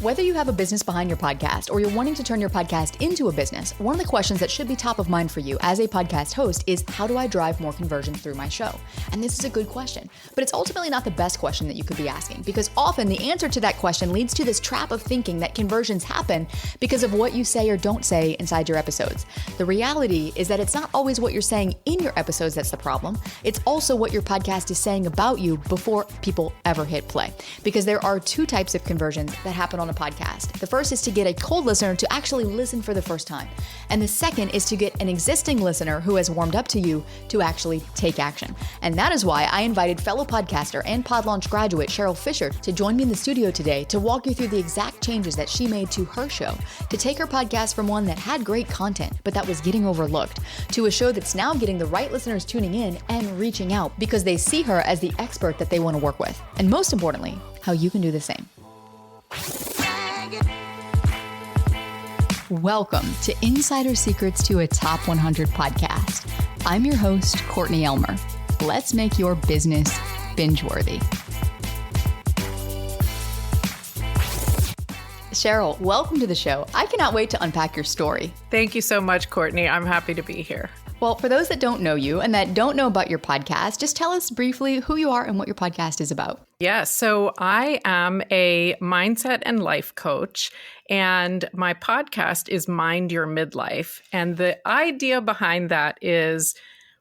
Whether you have a business behind your podcast or you're wanting to turn your podcast into a business, one of the questions that should be top of mind for you as a podcast host is, how do I drive more conversions through my show? And this is a good question, but it's ultimately not the best question that you could be asking, because often the answer to that question leads to this trap of thinking that conversions happen because of what you say or don't say inside your episodes. The reality is that it's not always what you're saying in your episodes that's the problem. It's also what your podcast is saying about you before people ever hit play. Because there are two types of conversions that happen on a podcast. The first is to get a cold listener to actually listen for the first time. And the second is to get an existing listener who has warmed up to you to actually take action. And that is why I invited fellow podcaster and PodLaunch graduate Cheryl Fischer to join me in the studio today to walk you through the exact changes that she made to her show to take her podcast from one that had great content, but that was getting overlooked, to a show that's now getting the right listeners tuning in and reaching out because they see her as the expert that they want to work with. And most importantly, how you can do the same. Welcome to Insider Secrets to a Top 100 podcast. I'm your host, Courtney Elmer. Let's make your business binge-worthy. Cheryl, welcome to the show. I cannot wait to unpack your story. Thank you so much, Courtney. I'm happy to be here. Well, for those that don't know you and that don't know about your podcast, just tell us briefly who you are and what your podcast is about. Yeah, so I am a mindset and life coach, and my podcast is Mind Your Midlife. And the idea behind that is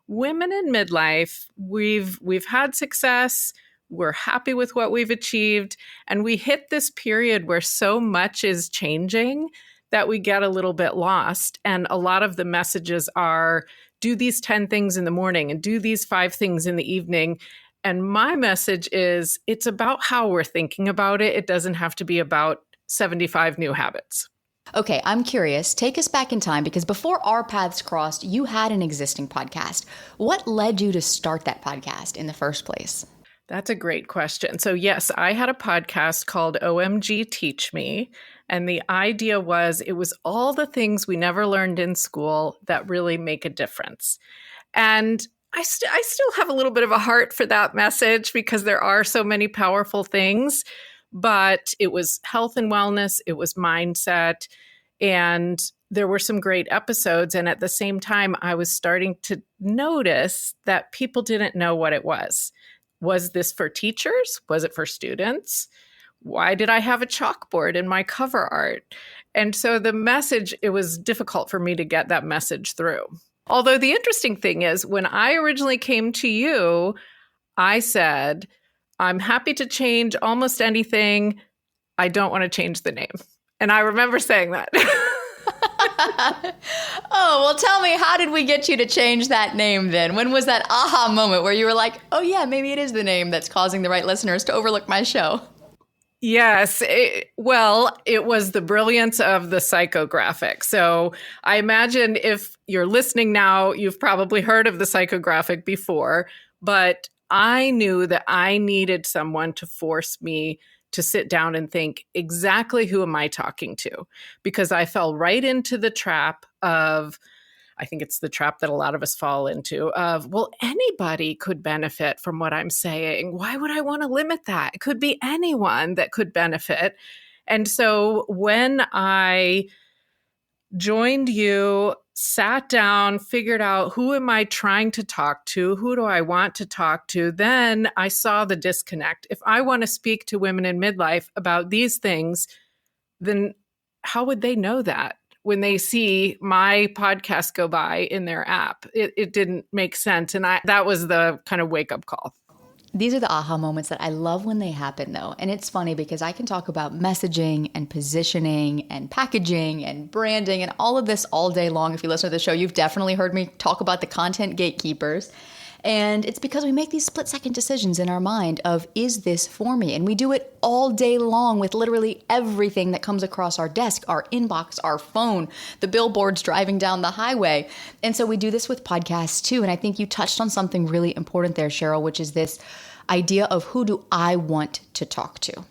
women in midlife, we've had success, we're happy with what we've achieved, and we hit this period where so much is changing that we get a little bit lost. And a lot of the messages are, do these 10 things in the morning and do these 5 things in the evening. And my message is, it's about how we're thinking about it. It doesn't have to be about 75 new habits. Okay, I'm curious. Take us back in time, because before our paths crossed, you had an existing podcast. What led you to start that podcast in the first place? That's a great question. So yes, I had a podcast called OMG Teach Me. And the idea was, it was all the things we never learned in school that really make a difference. And I still have a little bit of a heart for that message because there are so many powerful things. But it was health and wellness, it was mindset, and there were some great episodes. And at the same time, I was starting to notice that people didn't know what it was. Was this for teachers? Was it for students? Why did I have a chalkboard in my cover art? And so the message, it was difficult for me to get that message through. Although the interesting thing is, when I originally came to you, I said, I'm happy to change almost anything. I don't want to change the name. And I remember saying that. Oh, well, tell me, how did we get you to change that name then? When was that aha moment where you were like, oh yeah, maybe it is the name that's causing the right listeners to overlook my show? Yes. It was the brilliance of the psychographic. So I imagine if you're listening now, you've probably heard of the psychographic before, but I knew that I needed someone to force me to sit down and think, exactly who am I talking to? Because I fell right into the trap of, I think it's the trap that a lot of us fall into, of, well, anybody could benefit from what I'm saying. Why would I want to limit that? It could be anyone that could benefit. And so when I joined you, sat down, figured out, who am I trying to talk to? Who do I want to talk to? Then I saw the disconnect. If I want to speak to women in midlife about these things, then how would they know that when they see my podcast go by in their app? It didn't make sense. And that was the kind of wake-up call. These are the aha moments that I love when they happen, though. And it's funny because I can talk about messaging and positioning and packaging and branding and all of this all day long. If you listen to the show, you've definitely heard me talk about the content gatekeepers. And it's because we make these split-second decisions in our mind of, is this for me? And we do it all day long with literally everything that comes across our desk, our inbox, our phone, the billboards driving down the highway. And so we do this with podcasts too. And I think you touched on something really important there, Cheryl, which is this idea of, who do I want to talk to?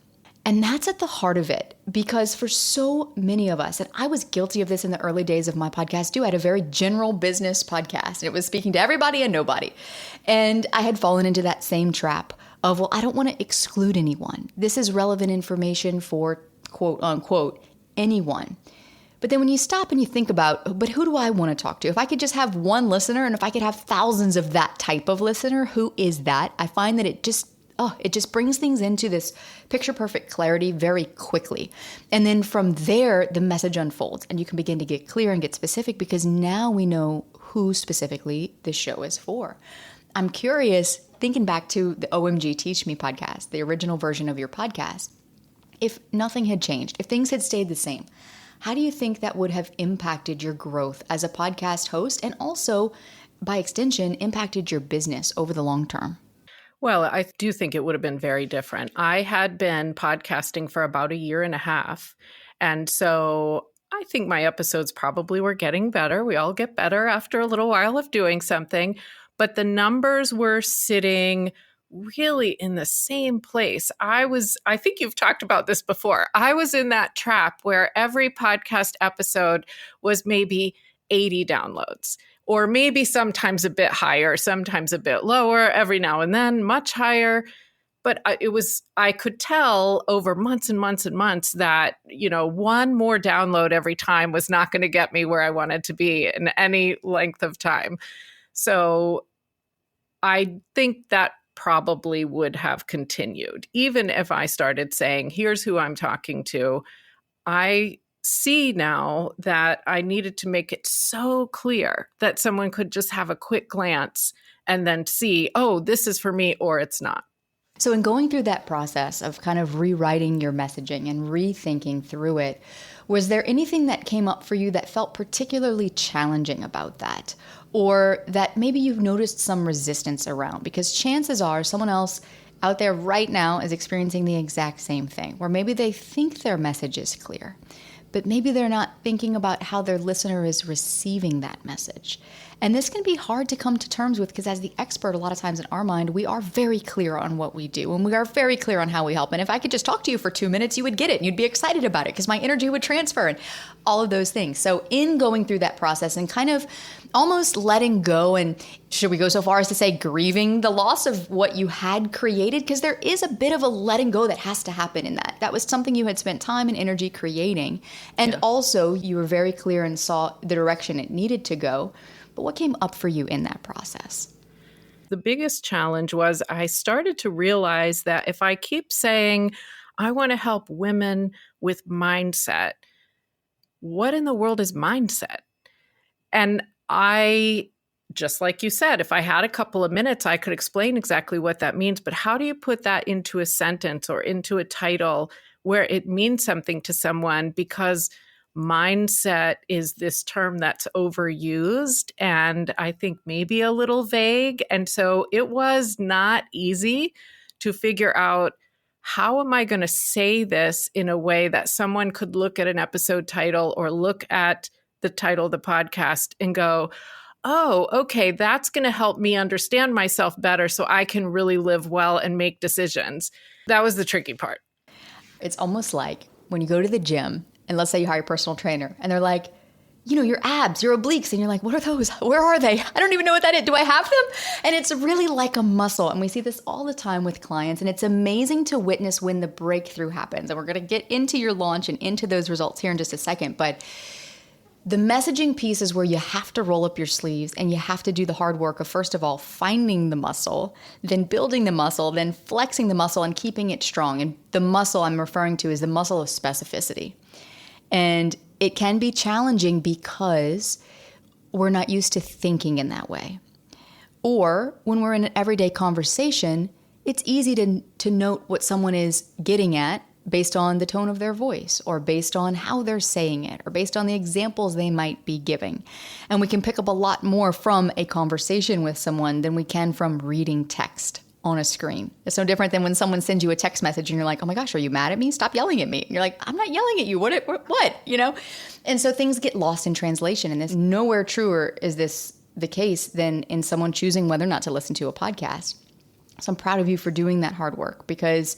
And that's at the heart of it, because for so many of us, and I was guilty of this in the early days of my podcast too, I had a very general business podcast. It was speaking to everybody and nobody. And I had fallen into that same trap of, well, I don't want to exclude anyone. This is relevant information for quote unquote, anyone. But then when you stop and you think about, but who do I want to talk to? If I could just have one listener, and if I could have thousands of that type of listener, who is that? I find that it just brings things into this picture perfect clarity very quickly. And then from there, the message unfolds and you can begin to get clear and get specific because now we know who specifically this show is for. I'm curious, thinking back to the OMG Teach Me podcast, the original version of your podcast, if nothing had changed, if things had stayed the same, how do you think that would have impacted your growth as a podcast host and also, by extension, impacted your business over the long term? Well, I do think it would have been very different. I had been podcasting for about a year and a half. And so I think my episodes probably were getting better. We all get better after a little while of doing something. But the numbers were sitting really in the same place. I think you've talked about this before. I was in that trap where every podcast episode was maybe 80 downloads, or maybe sometimes a bit higher, sometimes a bit lower, every now and then much higher. But I could tell over months and months and months that, one more download every time was not going to get me where I wanted to be in any length of time. So I think that probably would have continued. Even if I started saying, here's who I'm talking to, I see now that I needed to make it so clear that someone could just have a quick glance and then see, oh, this is for me or it's not. So in going through that process of kind of rewriting your messaging and rethinking through it, was there anything that came up for you that felt particularly challenging about that? Or that maybe you've noticed some resistance around? Because chances are someone else out there right now is experiencing the exact same thing, where maybe they think their message is clear, but maybe they're not thinking about how their listener is receiving that message. And this can be hard to come to terms with because as the expert, a lot of times in our mind, we are very clear on what we do and we are very clear on how we help. And if I could just talk to you for 2 minutes, you would get it and you'd be excited about it because my energy would transfer and all of those things. So in going through that process and kind of almost letting go, and should we go so far as to say grieving the loss of what you had created? Because there is a bit of a letting go that has to happen in that. That was something you had spent time and energy creating. And also you were very clear and saw the direction it needed to go. But what came up for you in that process? The biggest challenge was I started to realize that if I keep saying, I want to help women with mindset, what in the world is mindset? And I, just like you said, if I had a couple of minutes, I could explain exactly what that means. But how do you put that into a sentence or into a title where it means something to someone? Because mindset is this term that's overused and I think maybe a little vague. And so it was not easy to figure out, how am I going to say this in a way that someone could look at an episode title or look at the title of the podcast and go, oh, okay, that's going to help me understand myself better so I can really live well and make decisions. That was the tricky part. It's almost like when you go to the gym, and let's say you hire a personal trainer and they're like, your abs, your obliques. And you're like, what are those? Where are they? I don't even know what that is. Do I have them? And it's really like a muscle. And we see this all the time with clients. And it's amazing to witness when the breakthrough happens. And we're going to get into your launch and into those results here in just a second. But the messaging piece is where you have to roll up your sleeves and you have to do the hard work of, first of all, finding the muscle, then building the muscle, then flexing the muscle and keeping it strong. And the muscle I'm referring to is the muscle of specificity. And it can be challenging because we're not used to thinking in that way. Or when we're in an everyday conversation, it's easy to note what someone is getting at based on the tone of their voice or based on how they're saying it or based on the examples they might be giving. And we can pick up a lot more from a conversation with someone than we can from reading text on a screen. It's no different than when someone sends you a text message and you're like, oh my gosh, are you mad at me? Stop yelling at me. And you're like, I'm not yelling at you. What? And so things get lost in translation. And it's nowhere truer is this the case than in someone choosing whether or not to listen to a podcast. So I'm proud of you for doing that hard work because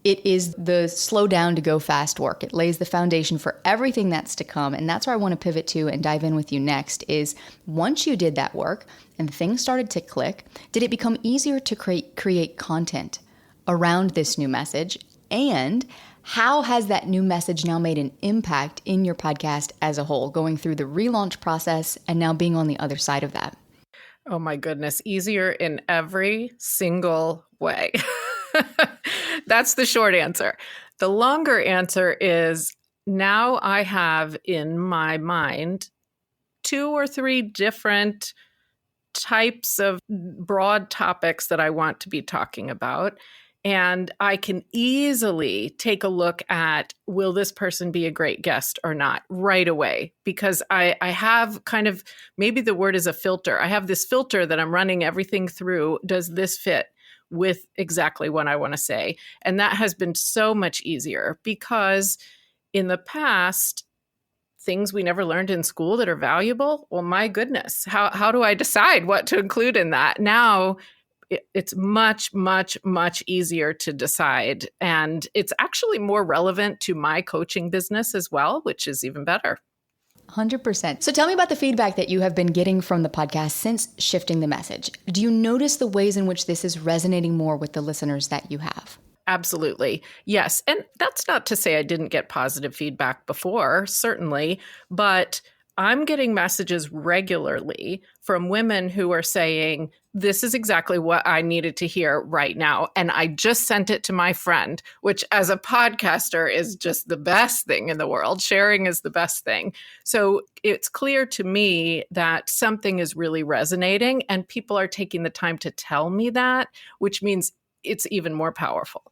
it is the slow down to go fast work. It lays the foundation for everything that's to come. And that's where I want to pivot to and dive in with you next is once you did that work and things started to click, did it become easier to create content around this new message? And how has that new message now made an impact in your podcast as a whole, going through the relaunch process and now being on the other side of that? Oh my goodness, easier in every single way. That's the short answer. The longer answer is now I have in my mind 2 or 3 different types of broad topics that I want to be talking about. And I can easily take a look at, will this person be a great guest or not right away? Because I have kind of, maybe the word is a filter. I have this filter that I'm running everything through. Does this fit with exactly what I want to say? And that has been so much easier because in the past, things we never learned in school that are valuable, well, my goodness, how do I decide what to include in that? Now, it's much, much, much easier to decide. And it's actually more relevant to my coaching business as well, which is even better. 100%. So tell me about the feedback that you have been getting from the podcast since shifting the message. Do you notice the ways in which this is resonating more with the listeners that you have? Absolutely. Yes. And that's not to say I didn't get positive feedback before, certainly, but I'm getting messages regularly from women who are saying, this is exactly what I needed to hear right now. And I just sent it to my friend, which as a podcaster is just the best thing in the world. Sharing is the best thing. So it's clear to me that something is really resonating and people are taking the time to tell me that, which means it's even more powerful.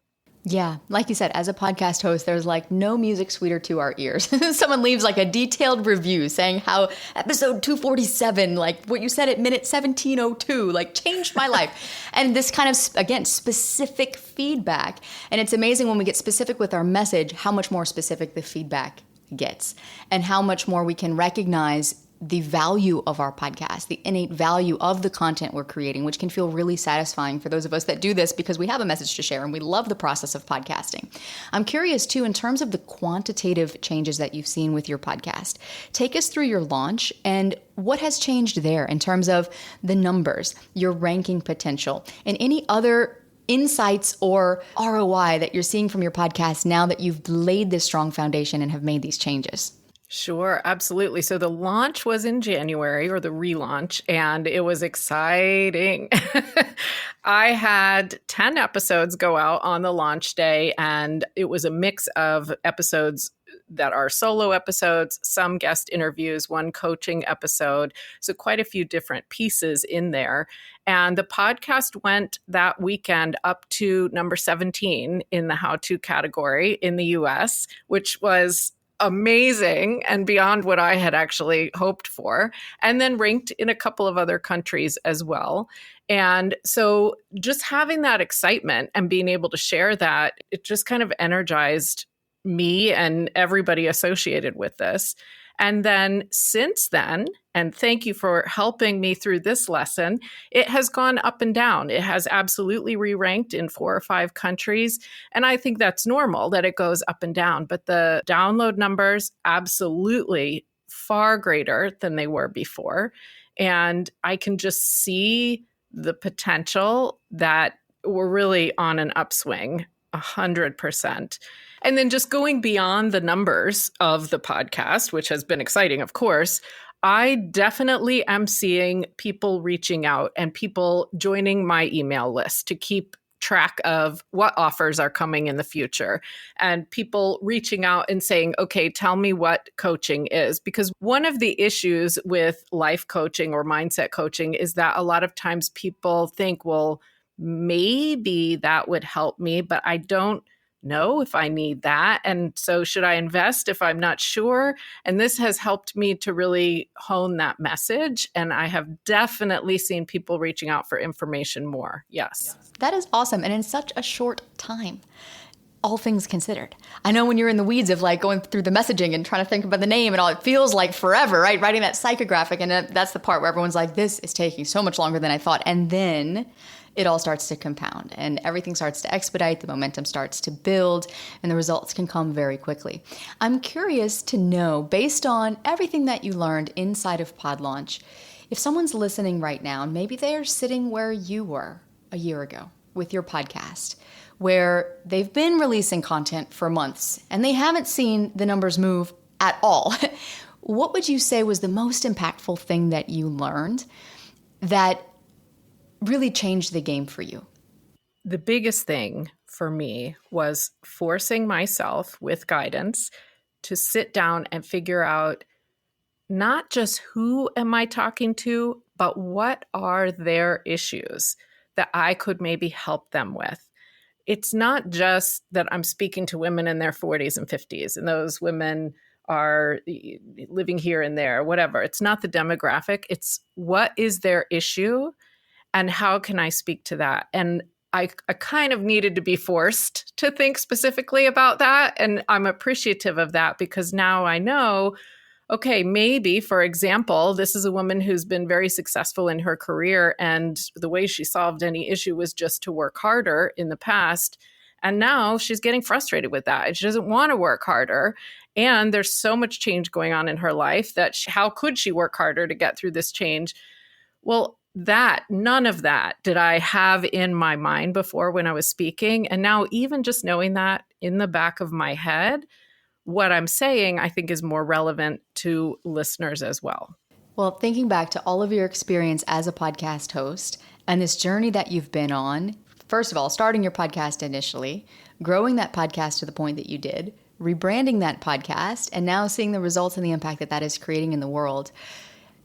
Yeah, like you said, as a podcast host, there's like no music sweeter to our ears. Someone leaves like a detailed review saying how episode 247, like what you said at minute 1702, like changed my life. And this kind of, again, specific feedback. And it's amazing when we get specific with our message, how much more specific the feedback gets and how much more we can recognize the value of our podcast, the innate value of the content we're creating, which can feel really satisfying for those of us that do this because we have a message to share and we love the process of podcasting. I'm curious too, in terms of the quantitative changes that you've seen with your podcast, take us through your launch and what has changed there in terms of the numbers, your ranking potential, and any other insights or ROI that you're seeing from your podcast now that you've laid this strong foundation and have made these changes. Sure, absolutely. So the launch was in January, or the relaunch, and it was exciting. I had 10 episodes go out on the launch day, and it was a mix of episodes that are solo episodes, some guest interviews, one coaching episode. So quite a few different pieces in there. And the podcast went that weekend up to number 17 in the how-to category in the US, which was amazing and beyond what I had actually hoped for, and then ranked in a couple of other countries as well. And so just having that excitement and being able to share that, it just kind of energized me and everybody associated with this. And then since then, and thank you for helping me through this lesson, it has gone up and down. It has absolutely re-ranked in 4 or 5 countries. And I think that's normal that it goes up and down. But the download numbers, absolutely far greater than they were before. And I can just see the potential that we're really on an upswing, 100%. And then just going beyond the numbers of the podcast, which has been exciting, of course, I definitely am seeing people reaching out and people joining my email list to keep track of what offers are coming in the future, and people reaching out and saying, okay, tell me what coaching is. Because one of the issues with life coaching or mindset coaching is that a lot of times people think, well, maybe that would help me, but I don't know if I need that. And so should I invest if I'm not sure? And this has helped me to really hone that message. And I have definitely seen people reaching out for information more. Yes. That is awesome. And in such a short time, all things considered. I know when you're in the weeds of like going through the messaging and trying to think about the name and all, it feels like forever, right? Writing that psychographic. And that's the part where everyone's like, this is taking so much longer than I thought. And then it all starts to compound and everything starts to expedite, the momentum starts to build, and the results can come very quickly. I'm curious to know, based on everything that you learned inside of PodLaunch, if someone's listening right now, and maybe they are sitting where you were a year ago with your podcast, where they've been releasing content for months and they haven't seen the numbers move at all. What would you say was the most impactful thing that you learned that really changed the game for you? The biggest thing for me was forcing myself with guidance to sit down and figure out not just who am I talking to, but what are their issues that I could maybe help them with. It's not just that I'm speaking to women in their 40s and 50s, and those women are living here and there, whatever. It's not the demographic. It's what is their issue and how can I speak to that? And I kind of needed to be forced to think specifically about that. And I'm appreciative of that because now I know, okay, maybe, for example, this is a woman who's been very successful in her career, and the way she solved any issue was just to work harder in the past. And now she's getting frustrated with that. She doesn't want to work harder. And there's so much change going on in her life that how could she work harder to get through this change? Well, none of that did I have in my mind before when I was speaking. And now even just knowing that in the back of my head, what I'm saying, I think is more relevant to listeners as well. Well, thinking back to all of your experience as a podcast host and this journey that you've been on, first of all, starting your podcast initially, growing that podcast to the point that you did, rebranding that podcast, and now seeing the results and the impact that that is creating in the world.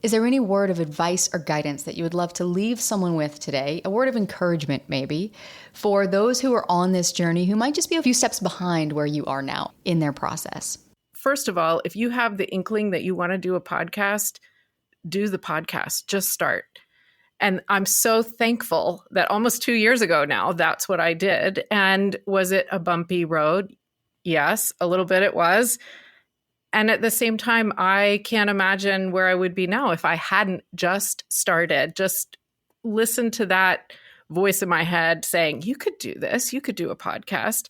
Is there any word of advice or guidance that you would love to leave someone with today, a word of encouragement maybe, for those who are on this journey who might just be a few steps behind where you are now in their process? First of all, if you have the inkling that you want to do a podcast, do the podcast. Just start. And I'm so thankful that almost 2 years ago now, that's what I did. And was it a bumpy road? Yes, a little bit it was. And at the same time, I can't imagine where I would be now if I hadn't just started, just listened to that voice in my head saying, you could do this, you could do a podcast.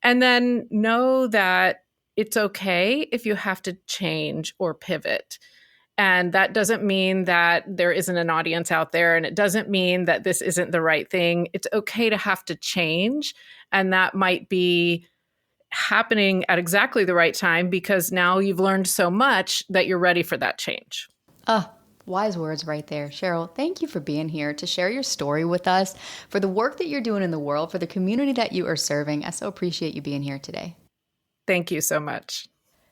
And then know that it's okay if you have to change or pivot. And that doesn't mean that there isn't an audience out there. And it doesn't mean that this isn't the right thing. It's okay to have to change. And that might be happening at exactly the right time because now you've learned so much that you're ready for that change. Wise words right there. Cheryl, thank you for being here to share your story with us, for the work that you're doing in the world, for the community that you are serving. I so appreciate you being here today. Thank you so much.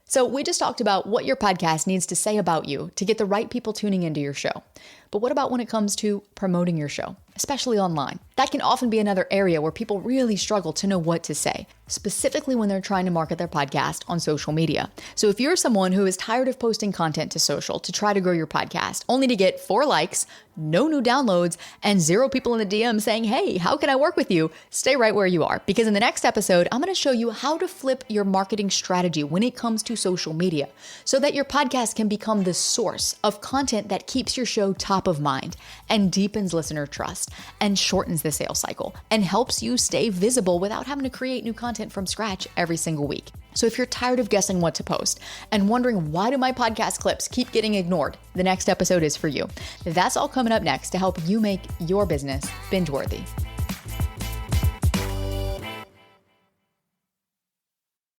So we just talked about what your podcast needs to say about you to get the right people tuning into your show. But what about when it comes to promoting your show, especially online? That can often be another area where people really struggle to know what to say, specifically when they're trying to market their podcast on social media. So if you're someone who is tired of posting content to social to try to grow your podcast, only to get 4 likes, no new downloads, and 0 people in the DM saying, hey, how can I work with you? Stay right where you are, because in the next episode, I'm going to show you how to flip your marketing strategy when it comes to social media so that your podcast can become the source of content that keeps your show top of mind and deepens listener trust and shortens the sales cycle and helps you stay visible without having to create new content from scratch every single week. So if you're tired of guessing what to post and wondering why do my podcast clips keep getting ignored, the next episode is for you. That's all coming up next to help you make your business binge-worthy.